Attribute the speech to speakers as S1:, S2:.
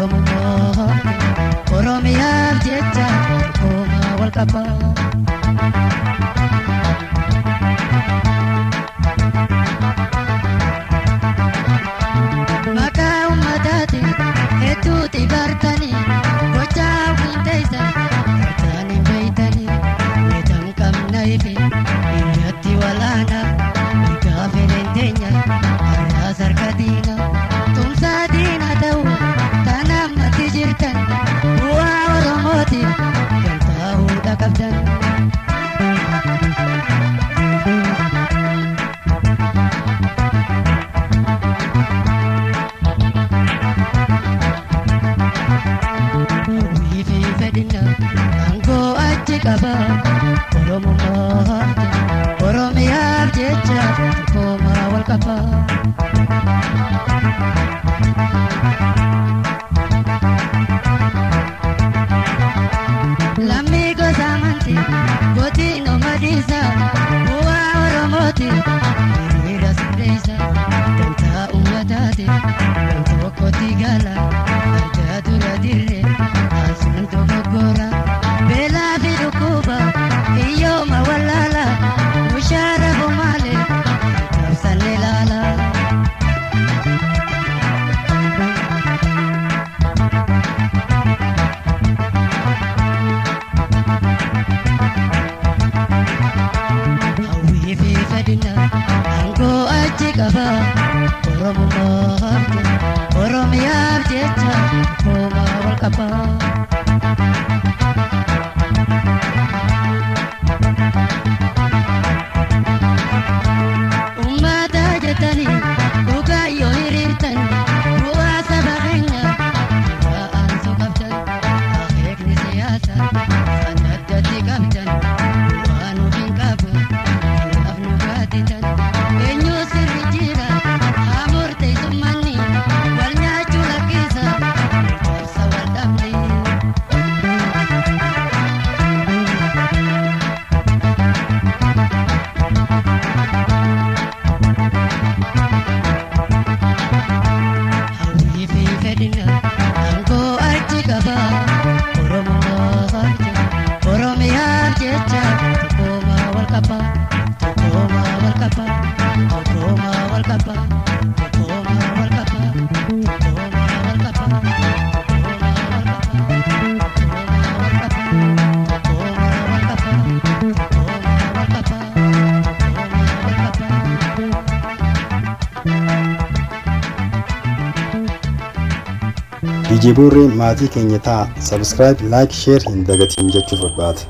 S1: Oromoo Oromiyaaf jecha tokkummaa wal qabaa. Maqaa uummataatiin hedduutti bartanii gochaa hundeessan tartaan hin beeytanii meeshaan qabnaafi biyyatti walaana mirgaa fedhan teenya har'aa sarka diina tumsaa diina ta'uu kan ammatti jirtan bu'aa Oromootiif kan taa'uudha qabdan. Angoo achi qaba Oromoo Oromiyaaf jecha tokkummaa wal qaba. Lammii gosa amantii gootiin omadiisa bu'aa Oromooti hiriira sirreessa dantaa uummataati kan tokkotti gala argaa dura dirree asuun dogoggora beelaa fi dhukkuba hiyyooma wallaala mushaara bumaale qabsanne laala. Hawwii fi fedhina angoo achi qaba Oromoo Oromiyaaf jecha tokkummaa wal qaba. Uummata jettanii dhugaa yoo hiriirtan bu'aa saba keenya bu'aa aansoo qabdan akeekni siyaasaa kan addatti qabdan bu'aa nuuf hin qabu kanaaf nu gaatitan eenyu sirri jira haa murteessummanni wal nyaachuu lakkisa obsa wal dhabni. Hawwii fi fedhina angoo achi qaba Oromoo Oromiyaaf jecha tokkummaa wal qaba. Tokkummaa wal qaba. Tokkummaa wal qaba. Tokkummaa wal qaba. Tokkummaa wal qaba.
S2: DJ Burree maatii keenya ta'a. Subscribe, like, share hin dagatiin jechuuf barbaada.